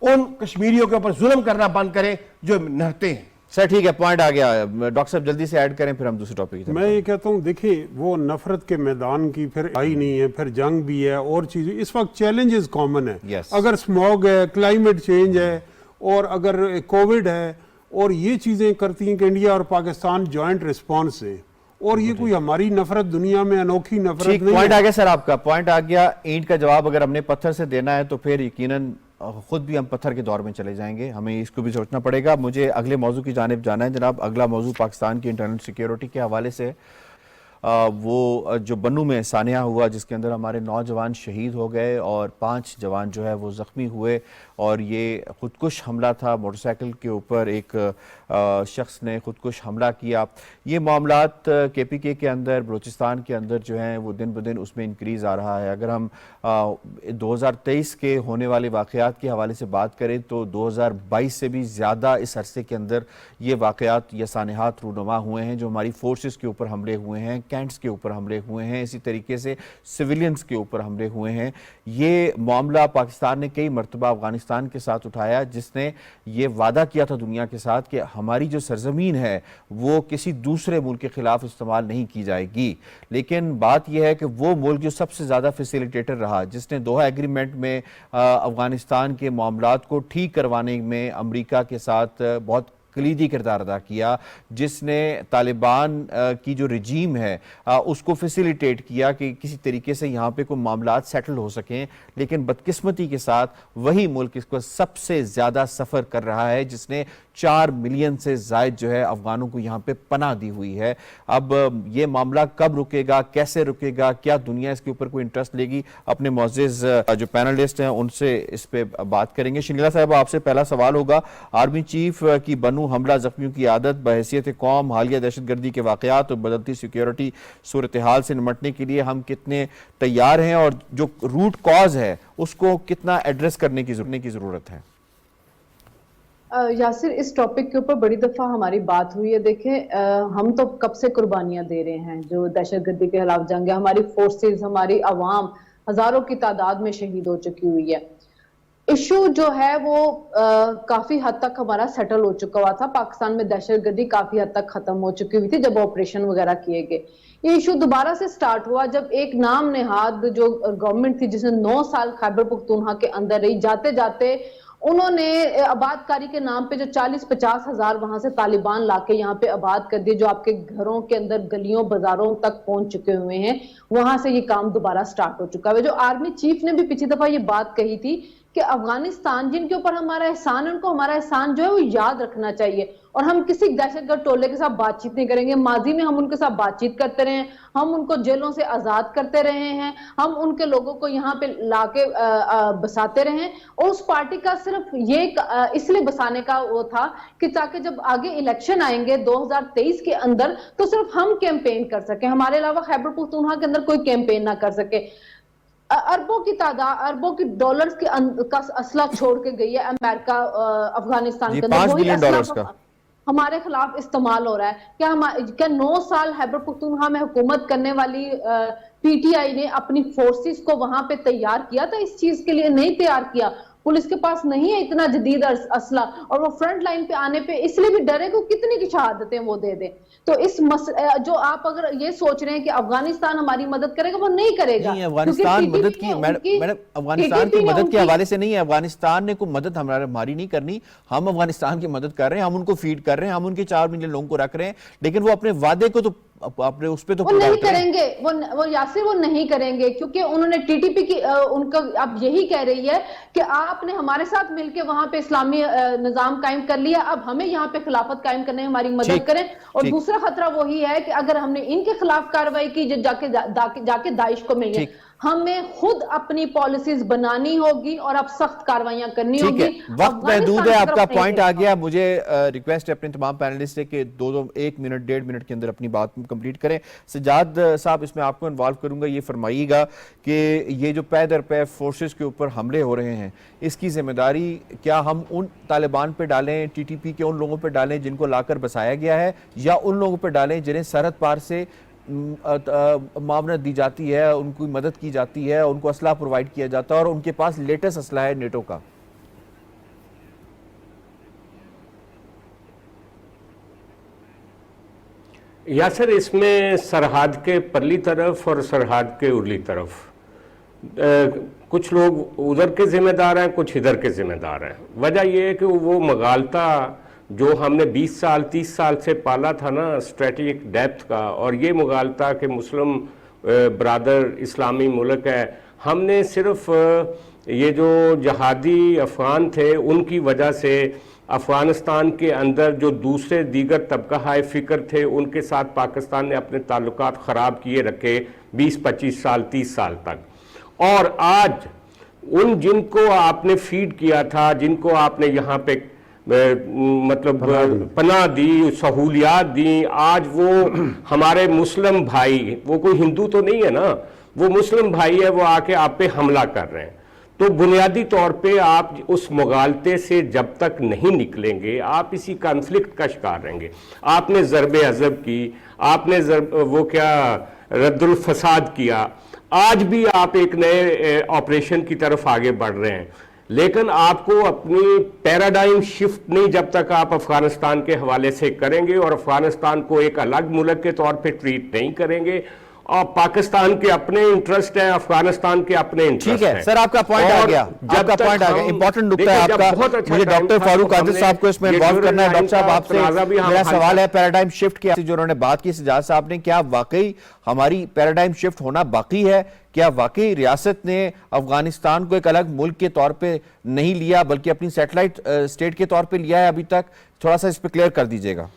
उन कश्मीरियों के ऊपर जुल्म करना बंद करे जो नहते हैं। सर ठीक है, पॉइंट आ गया। डॉक्टर साहब जल्दी से ऐड करें, फिर हम दूसरे टॉपिक की। मैं ये कहता हूँ, देखिए वो नफरत के मैदान की फिर आई नहीं है, फिर जंग भी है और चीजें। इस वक्त चैलेंजेस कॉमन है। Yes. अगर स्मॉग है, क्लाइमेट चेंज है और अगर कोविड है, और ये चीजें करती हैं कि इंडिया और पाकिस्तान जॉइंट रिस्पॉन्स है। और ये कोई हमारी नफरत दुनिया में अनोखी नफरत नहीं। पॉइंट आ गया सर, आपका पॉइंट आ गया। ईंट का जवाब अगर हमने पत्थर से देना है तो फिर यकीनन खुद भी हम पत्थर के दौर में चले जाएंगे, हमें इसको भी सोचना पड़ेगा। मुझे अगले मौजू की जानिब जाना है जनाब। अगला मौजू पाकिस्तान की इंटरनल सिक्योरिटी के हवाले से वो जो बन्नू में सानिया हुआ जिसके अंदर हमारे 9 जवान शहीद हो गए और 5 जवान जो है वो ज़ख्मी हुए, और ये खुदकुश हमला था। मोटरसाइकिल के ऊपर एक शख्स ने खुदकुश हमला किया। ये मामलात KPK के अंदर, बलूचिस्तान के अंदर जो हैं वो दिन ब दिन उसमें इंक्रीज़ आ रहा है। अगर हम 2023 के होने वाले वाक़यात के हवाले से बात करें तो 2022 से भी ज़्यादा इस अरसे के अंदर ये वाक़यात या सानिहात रूनुमा हुए हैं, जो हमारी फोर्सेस के ऊपर हमले हुए हैं, कैंट्स के ऊपर हमले हुए हैं, इसी तरीके से सिविलियंस के ऊपर हमले हुए हैं। ये मामला पाकिस्तान ने कई मरतबा अफगानिस्तान के साथ उठाया, जिसने ये वादा किया था दुनिया के साथ कि हमारी जो सरजमीन है वो किसी दूसरे मुल्क के खिलाफ इस्तेमाल नहीं की जाएगी। लेकिन बात यह है कि वो मुल्क जो सबसे ज़्यादा फैसिलिटेटर रहा, जिसने दोहा एग्रीमेंट में अफगानिस्तान के मामलात को ठीक करवाने में अमेरिका के साथ बहुत कलीदी किरदार अदा किया, जिसने तालिबान की जो रजीम है उसको फैसिलिटेट किया कि किसी तरीके से यहाँ पे कोई मामलात सेटल हो सकें। लेकिन बदकिस्मती के साथ वही मुल्क इसको सबसे ज़्यादा सफ़र कर रहा है, जिसने 4 मिलियन से ज़ायद जो है अफगानों को यहाँ पे पनाह दी हुई है। अब ये मामला कब रुकेगा, कैसे रुकेगा, क्या दुनिया इसके ऊपर कोई इंटरेस्ट लेगी, अपने मोअज़्ज़िज़ जो पैनलिस्ट हैं उनसे इस पे बात करेंगे। शर्मिला साहब, आपसे पहला सवाल होगा, आर्मी चीफ की बनू हमला जख्मियों की आदत, बहैसियत कौम हालिया दहशतगर्दी के वाक़यात और बदलती सिक्योरिटी सूरत हाल से निपटने के लिए हम कितने तैयार हैं और जो रूट कॉज है उसको कितना एड्रेस करने की ज़रूरत है? यासिर, इस टॉपिक के ऊपर बड़ी दफा हमारी बात हुई है। देखें, हम तो कब से कुर्बानियां दे रहे हैं जो दहशतगर्दी के खिलाफ जंग है। हमारी फोर्सेस, हमारी अवाम हजारों की तादाद में शहीद हो चुकी हुई है। इशू जो है वो काफी हद तक हमारा सेटल हो चुका हुआ था। पाकिस्तान में दहशतगर्दी काफी हद तक खत्म हो चुकी हुई थी जब ऑपरेशन वगैरह किए गए। ये इशू दोबारा से स्टार्ट हुआ जब एक नाम नेहाद जो गवर्नमेंट थी, जिसने 9 साल खैबर पख्तूनख्वा के अंदर रही, जाते जाते उन्होंने आबादकारी के नाम पे जो 40-50 हजार वहां से तालिबान लाके यहाँ पे आबाद कर दिए, जो आपके घरों के अंदर गलियों बाजारों तक पहुंच चुके हुए हैं। वहां से ये काम दोबारा स्टार्ट हो चुका है। जो आर्मी चीफ ने भी पिछली दफा ये बात कही थी कि अफगानिस्तान जिनके ऊपर हमारा एहसान है, उनको हमारा एहसान जो है वो याद रखना चाहिए और हम किसी दहशतगर्द टोले के साथ बातचीत नहीं करेंगे। माजी में हम उनके साथ बातचीत करते रहे, हम उनको जेलों से आजाद करते रहे हैं, हम उनके लोगों को यहाँ पे लाके बसाते रहे और उस पार्टी का सिर्फ ये इसलिए बसाने का वो था कि ताकि जब आगे इलेक्शन आएंगे 2023 के अंदर तो सिर्फ हम कैंपेन कर सके, हमारे अलावा खैबर पख्तूनख्वा के अंदर कोई कैंपेन ना कर सके। अरबों की तादाद, अरबों की डॉलर्स का असला छोड़ के गई है अमेरिका अफगानिस्तान के अंदर। $5 बिलियन का हमारे खिलाफ इस्तेमाल हो रहा है। क्या 9 साल खैबर पख्तूनख्वा में हुकूमत करने वाली पीटीआई ने अपनी फोर्सेस को वहां पे तैयार किया था? इस चीज के लिए नहीं तैयार किया। पुलिस के पास नहीं है इतना जदीद असला और वो फ्रंट लाइन पे आने पे इसलिए भी डरे को कितनी की शहादतें वो दे दे। तो इस जो आप अगर ये सोच रहे हैं कि अफगानिस्तान हमारी मदद करेगा, वो नहीं करेगा। नहीं, अफगानिस्तान मदद की मैडम अफगानिस्तान की मदद के हवाले से नहीं है। अफगानिस्तान ने कोई मदद हमारी नहीं करनी। हम अफगानिस्तान की मदद कर रहे हैं, हम उनको फीड कर रहे हैं, हम उनके 4 मिलियन लोगों को रख रहे हैं, लेकिन वो अपने वादे को तो अपने उस पे तो वो नहीं करेंगे। वो यासिर वो नहीं करेंगे क्योंकि उन्होंने टीटीपी की उनका अब यही कह रही है कि आपने हमारे साथ मिलकर वहां पे इस्लामी निजाम कायम कर लिया, अब हमें यहाँ पे खिलाफत कायम करने में हमारी मदद करें। और दूसरा खतरा वही है कि अगर हमने इनके खिलाफ कार्रवाई की जो जाके दाइश को मिले, हमें खुद अपनी पॉलिसीज बनानी होगी और अब सख्त कार्रवाइयां करनी होगी। वक्त महदूद है, आपका पॉइंट आ गया। मुझे रिक्वेस्ट है अपने तमाम पैनलिस्ट से कि 1 मिनट 1.5 मिनट के अंदर अपनी बात कंप्लीट करें। सजाद साहब, इसमें आपको इन्वॉल्व करूंगा। ये फरमाइएगा कि ये जो पै दर पै फोर्सेस के ऊपर हमले हो रहे हैं, इसकी जिम्मेदारी क्या हम उन तालिबान पे डालें, टीटीपी के उन लोगों पे डालें जिनको लाकर बसाया गया है, या उन लोगों पे डालें जिन्हें सरहद पार से मामनत दी जाती है, उनको मदद की जाती है, उनको असला प्रोवाइड किया जाता है और उनके पास लेटेस्ट असला है नेटो का? यासर, इसमें सरहद के परली तरफ और सरहद के उरली तरफ कुछ लोग उधर के जिम्मेदार हैं, कुछ इधर के जिम्मेदार हैं। वजह यह है कि वो मगालता जो हमने 20 साल 30 साल से पाला था ना, स्ट्रेटेजिक डेप्थ का, और ये मुगालता कि मुस्लिम ब्रादर इस्लामी मुल्क है, हमने सिर्फ ये जो जहादी अफगान थे उनकी वजह से अफ़गानिस्तान के अंदर जो दूसरे दीगर तबका हाय फ़िक्र थे उनके साथ पाकिस्तान ने अपने ताल्लुकात ख़राब किए रखे 20-25 साल 30 साल तक। और आज उन जिनको आपने फीड किया था, जिनको आपने यहाँ पे मतलब पनाह दी, सहूलियात दी, आज वो हमारे मुस्लिम भाई, वो कोई हिंदू तो नहीं है ना, वो मुस्लिम भाई है, वो आके आप पे हमला कर रहे हैं। तो बुनियादी तौर पे आप उस मुगालते से जब तक नहीं निकलेंगे आप इसी कॉन्फ्लिक्ट का शिकार रहेंगे। आपने ज़रबे अज़ब की, आपने वो क्या रद्दुल फसाद किया, आज भी आप एक नए ऑपरेशन की तरफ आगे बढ़ रहे हैं, लेकिन आपको अपनी पैराडाइम शिफ्ट नहीं जब तक आप अफगानिस्तान के हवाले से करेंगे और अफगानिस्तान को एक अलग मुल्क के तौर पे ट्रीट नहीं करेंगे और पाकिस्तान के अपने इंटरेस्ट है, अफगानिस्तान के अपने इंटरेस्ट ठीक है सर, आपका पॉइंट आ गया, आपका पॉइंट आ गया, इंपॉर्टेंट नुकता है आपका। मुझे डॉक्टर फारूक आदिल साहब को इसमें इन्वॉल्व करना है। डॉक्टर साहब, आपसे मेरा सवाल है पैराडाइम शिफ्ट की जो उन्होंने बात की सजाद साहब ने, क्या वाकई हमारी पैराडाइम शिफ्ट होना बाकी है? क्या वाकई रियासत ने अफगानिस्तान को एक अलग मुल्क के तौर पे नहीं लिया बल्कि अपनी सैटेलाइट स्टेट के तौर पे लिया है अभी तक? थोड़ा सा इस पे क्लियर कर दीजिएगा।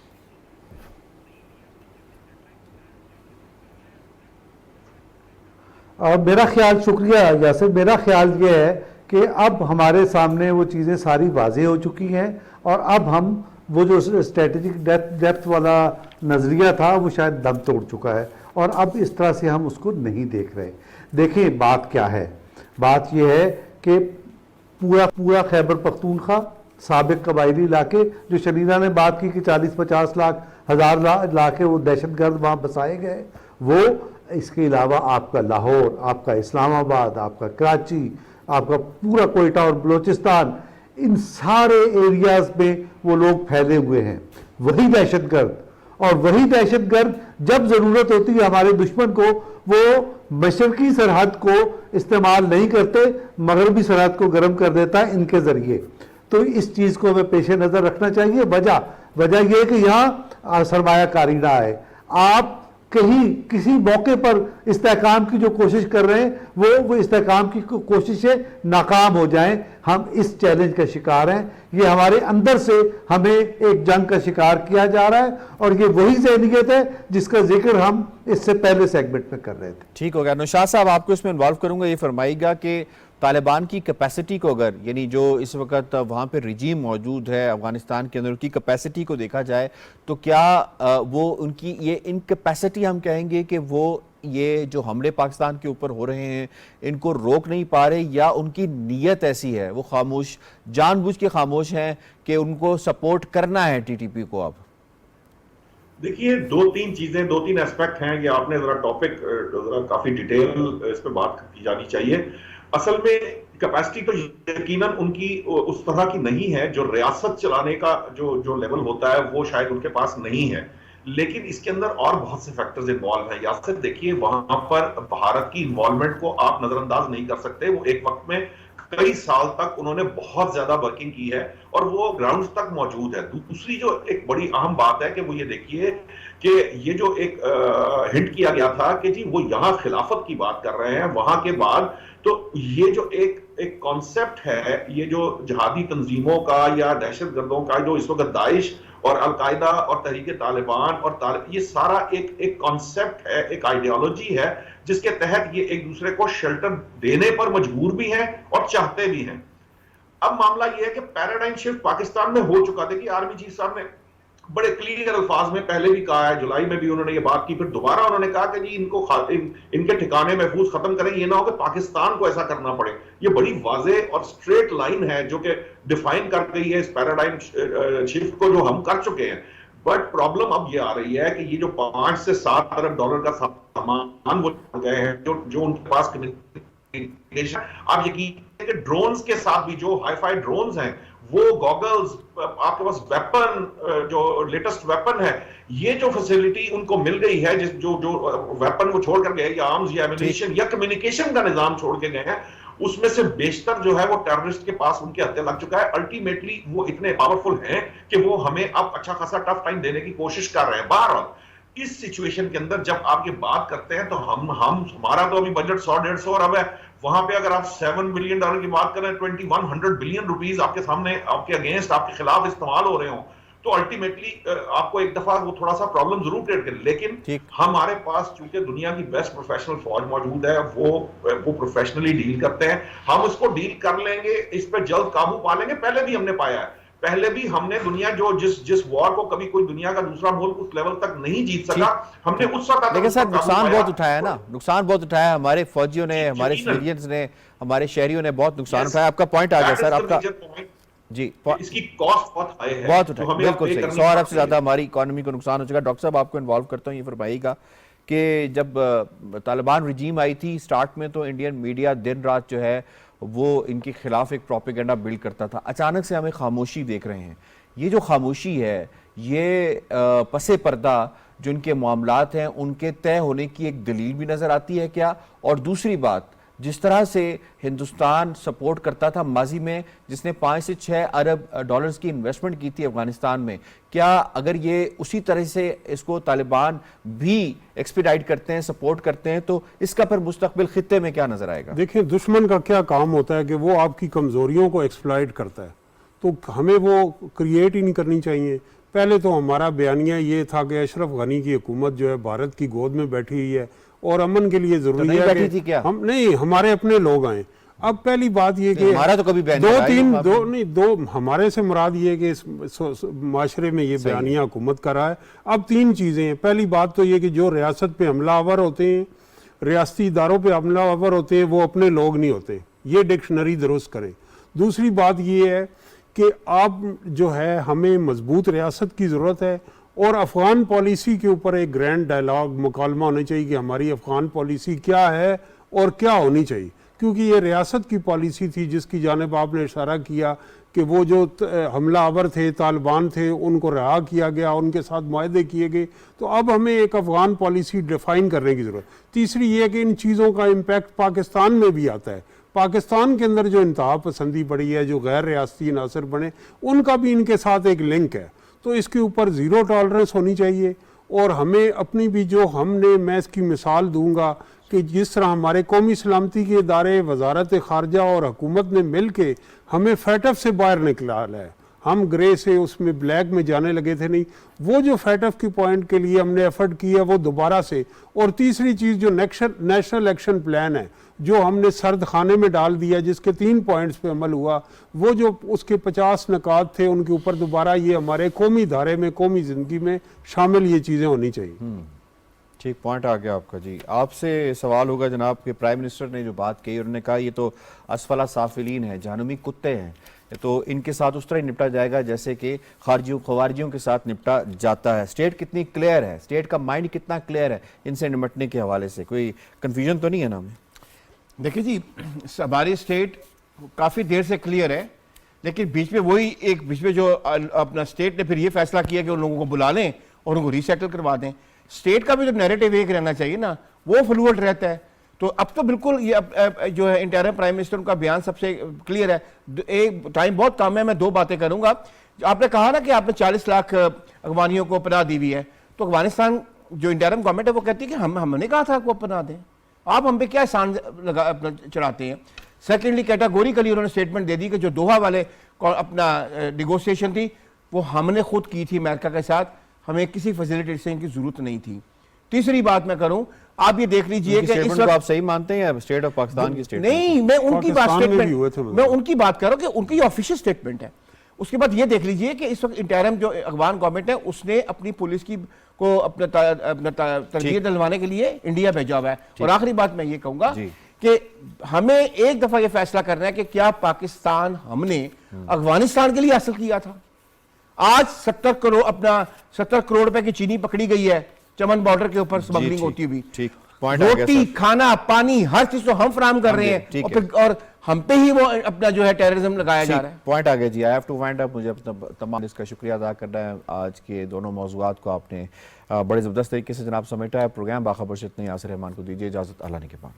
मेरा ख्याल, शुक्रिया यासिर, मेरा ख्याल ये है कि अब हमारे सामने वो चीज़ें सारी वाज़ेह हो चुकी हैं और अब हम वो जो स्ट्रेटेजिक डेप्थ वाला नज़रिया था वो शायद दम तोड़ चुका है और अब इस तरह से हम उसको नहीं देख रहे। देखिए बात क्या है, बात यह है कि पूरा खैबर पख्तूनख्वा, साबिक कबायली इलाके, जो शरीना ने बात की कि 40-50 लाख, 1000 लाख वो दहशतगर्द वहाँ बसाए गए, वो, इसके अलावा आपका लाहौर, आपका इस्लामाबाद, आपका कराची, आपका पूरा कोयटा और बलोचिस्तान, इन सारे एरियाज में वो लोग फैले हुए हैं। वही दहशतगर्द, और वही दहशतगर्द जब ज़रूरत होती है हमारे दुश्मन को, वो मशरकी सरहद को इस्तेमाल नहीं करते, मगरबी सरहद को गर्म कर देता है इनके ज़रिए। तो इस चीज़ को हमें पेश नज़र रखना चाहिए। वजह यह है कि यहाँ सरमायाकारी ना आए। आप कहीं किसी मौके पर इस्तेहकाम की जो कोशिश कर रहे हैं वो इस्तेहकाम की कोशिशें नाकाम हो जाएं। हम इस चैलेंज का शिकार हैं। ये हमारे अंदर से हमें एक जंग का शिकार किया जा रहा है और ये वही ज़हनियत है जिसका जिक्र हम इससे पहले सेगमेंट में कर रहे थे। ठीक हो गया। नौशाद साहब, आपको इसमें इन्वॉल्व करूंगा। ये फरमाइएगा कि तालिबान की कैपेसिटी को, अगर यानी जो इस वक्त वहाँ पे रिजीम मौजूद है अफगानिस्तान के अंदर, उनकी कैपेसिटी को देखा जाए तो क्या वो उनकी ये इनकैपेसिटी हम कहेंगे कि वो ये जो हमले पाकिस्तान के ऊपर हो रहे हैं इनको रोक नहीं पा रहे, या उनकी नीयत ऐसी है, वो खामोश, जानबूझ के खामोश हैं कि उनको सपोर्ट करना है टीटीपी को? अब देखिए, दो तीन एस्पेक्ट हैं। ये आपने जरा टॉपिक काफी डिटेल इस पे बात की जानी चाहिए। असल में कैपेसिटी तो यकीनन उनकी उस तरह की नहीं है, जो रियासत चलाने का जो लेवल होता है वो शायद उनके पास नहीं है, लेकिन इसके अंदर और बहुत से फैक्टर्स इन्वॉल्व हैं। यासर, देखिए, वहां पर भारत की इन्वॉल्वमेंट को आप नजरअंदाज नहीं कर सकते। वो एक वक्त में कई साल तक उन्होंने बहुत ज्यादा वर्किंग की है और वो ग्राउंड तक मौजूद है। दूसरी जो एक बड़ी अहम बात है कि वो ये देखिए कि ये जो एक हिंट किया गया था कि जी वो यहाँ खिलाफत की बात कर रहे हैं, वहां के बाद तो ये जो एक कॉन्सेप्ट है, ये जो जिहादी तंजीमों का या दहशतगर्दों का जो इस वक्त दाइश और अलकायदा और तहरीके तालिबान और ये सारा एक कॉन्सेप्ट है, एक आइडियोलॉजी है जिसके तहत ये एक दूसरे को शेल्टर देने पर मजबूर भी हैं और चाहते भी हैं। अब मामला ये है कि पैराडाइम शिफ्ट पाकिस्तान में हो चुका। देखिए, आर्मी चीफ साहब ने बड़े क्लियर अल्फाज में पहले भी कहा है, जुलाई में भी उन्होंने ये बात की, फिर दोबारा उन्होंने कहा कि जी इनके ठिकाने महफूज खत्म करें, ये ना हो कि पाकिस्तान को ऐसा करना पड़े। ये बड़ी वाज़ेह और स्ट्रेट लाइन है जो कि डिफाइन कर गई है इस पैराडाइम शिफ्ट को, जो हम कर चुके हैं। बट प्रॉब्लम अब ये आ रही है कि ये जो 5 से 7 अरब डॉलर का सामान वो गए हैं, जो उनके पास कम्युनिकेशन, आप यकीन कि ड्रोन्स के साथ भी, जो हाईफाई ड्रोन्स हैं, वो गॉगल्स, आपके पास वेपन, जो लेटेस्ट वेपन है, ये जो फैसिलिटी उनको मिल गई है, जो वेपन वो छोड़ कर गए, या आर्म्स या एमिनेशन या कम्युनिकेशन का निजाम छोड़ के गए हैं, उसमें से बेशतर जो है वो टेररिस्ट के पास उनके हत्या लग चुका है। अल्टीमेटली वो इतने पावरफुल हैं कि वो हमें अब अच्छा खासा टफ टाइम देने की कोशिश कर रहे हैं। बहरहाल इस सिचुएशन के अंदर जब आप ये बात करते हैं तो हमारा तो अभी बजट 100-150 अरब है। वहां पे अगर आप $7 बिलियन की बात करें, 2100 बिलियन रुपीस आपके सामने, आपके अगेंस्ट, आपके खिलाफ इस्तेमाल हो रहे हो, तो अल्टीमेटली आपको एक दफा वो थोड़ा सा प्रॉब्लम जरूर क्रिएट करे। लेकिन हमारे पास चूंकि दुनिया की बेस्ट प्रोफेशनल फौज मौजूद है, वो प्रोफेशनली डील करते हैं। हम उसको डील कर लेंगे, इस पर जल्द काबू पा लेंगे। पहले भी हमने पाया है, पहले भी हमने दुनिया जो जिस वॉर को कभी कोई दुनिया का दूसरा मुल्क उस लेवल तक नहीं जीत सका, हमने उस वक्त, लेकिन सर नुकसान बहुत उठाया है ना, नुकसान बहुत उठाया हमारे फौजियों ने, हमारे सिविलियंस ने, हमारे शहरियों ने बहुत नुकसान उठाया। आपका पॉइंट आ गया सर, आपका जी, इसकी कॉस्ट बहुत हाई है, बहुत उठाई, बिल्कुल सही। 100 अरब से ज्यादा हमारी इकोनॉमी को नुकसान हो चुका। डॉक्टर साहब, आपको इन्वॉल्व करता हूँ, ये फरमाइएगा कि जब तालिबान रिजीम आई थी स्टार्ट में, तो इंडियन मीडिया दिन रात जो है वो इनके खिलाफ एक प्रोपेगेंडा बिल्ड करता था। अचानक से हमें खामोशी देख रहे हैं। ये जो खामोशी है, ये पसे पर्दा जो इनके मामलात हैं उनके तय होने की एक दलील भी नजर आती है क्या? और दूसरी बात, जिस तरह से हिंदुस्तान सपोर्ट करता था माजी में, जिसने 5 से 6 अरब डॉलर्स की इन्वेस्टमेंट की थी अफगानिस्तान में, क्या अगर ये उसी तरह से इसको तालिबान भी एक्सपीडाइट करते हैं, सपोर्ट करते हैं, तो इसका फिर मुस्तकबिल खित्ते में क्या नजर आएगा? देखिए, दुश्मन का क्या काम होता है कि वो आपकी कमजोरियों को एक्सप्लॉइट करता है, तो हमें वो क्रिएट ही नहीं करनी चाहिए। पहले तो हमारा बयानिया ये था कि अशरफ गनी की हुकूमत जो है भारत की गोद में बैठी हुई है और अमन के लिए जरूरी नहीं है बैठी कि थी क्या? हम नहीं, हमारे अपने लोग आए। अब पहली बात ये कि हमारा तो कभी बयानिया आया ही नहीं। दो हमारे से मुराद ये कि इस माशरे में ये बयानिया हुकूमत कर रहा है। अब 3 चीज़ें हैं। पहली बात तो ये कि जो रियासत पे हमलावर होते हैं, रियासती इदारों पे हमलावर होते हैं, वो अपने लोग नहीं होते, ये डिक्शनरी दुरुस्त करें। दूसरी बात ये है कि आप जो है, हमें मजबूत रियासत की ज़रूरत है और अफ़गान पॉलिसी के ऊपर एक ग्रैंड डायलॉग मुकालमा होना चाहिए कि हमारी अफ़गान पॉलिसी क्या है और क्या होनी चाहिए, क्योंकि ये रियासत की पॉलिसी थी जिसकी जानिब आपने इशारा किया कि वो जो हमलावर थे, तालिबान थे, उनको रिहा किया गया, उनके साथ मुआहदे किए गए। तो अब हमें एक अफ़गान पॉलिसी डिफ़ाइन करने की ज़रूरत। तीसरी ये है कि इन चीज़ों का इम्पैक्ट पाकिस्तान में भी आता है। पाकिस्तान के अंदर जो इंतहा पसंदी बढ़ी है, जो गैर रियासती अनासर बने, उनका भी इनके साथ एक लिंक है। तो इसके ऊपर ज़ीरो टॉलरेंस होनी चाहिए। और हमें अपनी भी जो मैं इसकी मिसाल दूंगा कि जिस तरह हमारे कौमी सलामती के इदारे, वजारत ख़ारजा और हुकूमत ने मिल के हमें फैटफ से बाहर निकाला है, हम ग्रे से उसमें ब्लैक में जाने लगे थे नहीं, वो जो फैटफ की पॉइंट के लिए हमने एफर्ट किया वो दोबारा से। और तीसरी चीज़ जो नेशनल एक्शन प्लान है जो हमने सर्द खाने में डाल दिया, जिसके 3 पॉइंट्स पे अमल हुआ, वो जो उसके 50 नकात थे उनके ऊपर दोबारा ये हमारे कौमी धारे में, कौमी ज़िंदगी में शामिल ये चीज़ें होनी चाहिए। ठीक पॉइंट आ गया आपका जी। आपसे सवाल होगा जनाब कि प्राइम मिनिस्टर ने जो बात कही, उन्होंने कहा ये तो असफला साफिलीन है, जहनुमी कुत्ते हैं, तो इनके साथ उस तरह निपटा जाएगा जैसे कि खवारिजियों के साथ निपटा जाता है। स्टेट कितनी क्लियर है, स्टेट का माइंड कितना क्लियर है इनसे निपटने के हवाले से? कोई कन्फ्यूजन तो नहीं है ना हमें? देखिए जी, हमारी स्टेट काफ़ी देर से क्लियर है, लेकिन बीच में जो अपना स्टेट ने फिर ये फैसला किया कि उन लोगों को बुला लें और उनको रीसेटल करवा दें। स्टेट का भी तो नैरेटिव एक रहना चाहिए ना, वो फ्लूएंट रहता है। तो अब तो बिल्कुल ये जो है इंटरिम प्राइम मिनिस्टर उनका बयान सबसे क्लियर है। एक टाइम बहुत कम है, मैं 2 बातें करूंगा। आपने कहा ना कि आपने 40 लाख अफगानियों को पनाह दी हुई है, तो अफगानिस्तान जो इंटरिम गवर्नमेंट है वो कहती है कि हमने कहा था आपको पनाह दें, आप हम पे क्या एहसान चढ़ाते हैं। सेकेंडली, कैटेगोरिकली उन्होंने स्टेटमेंट दे दी कि जो दोहा वाले अपना निगोशिएशन थी वो हमने खुद की थी अमेरिका के साथ, हमें किसी फैसिलिटेशन की जरूरत नहीं थी। तीसरी बात मैं करूं, आप ये देख लीजिए कि इस वक्त आप सही मानते हैं स्टेट ऑफ पाकिस्तान की स्टेटमेंट? नहीं, मैं उनकी बात मैं उनकी बात कर रहा हूं कि उनकी ऑफिशियल स्टेटमेंट है। उसके बाद ये देख लीजिए कि इस वक्त इंटरिम जो अफगान गवर्नमेंट है उसने अपनी पुलिस की को अपना तरबियत दिलवाने के लिए इंडिया भेजा हुआ है। और आखिरी बात मैं ये कहूंगा कि हमें एक दफा ये फैसला करना है कि क्या पाकिस्तान हमने अफगानिस्तान के लिए हासिल किया था। आज 70 करोड़ रुपए की चीनी पकड़ी गई है चमन बॉर्डर के ऊपर स्मगलिंग होती हुई। रोटी, खाना, पानी, हर चीज तो हम फराहम कर रहे हैं और हम पे ही वो अपना जो है टेररिज्म लगाया जा रहा है। पॉइंट आ गया जी। I have to wind up. मुझे अपना तमाम इसका शुक्रिया अदा करना है। आज के दोनों मौज़ूआत को आपने बड़े ज़बरदस्त तरीके से जनाब समेटा है। प्रोग्राम बाखबर से इतने यासिर रहमान को दीजिए इजाज़त। अल्लाह ने के पास।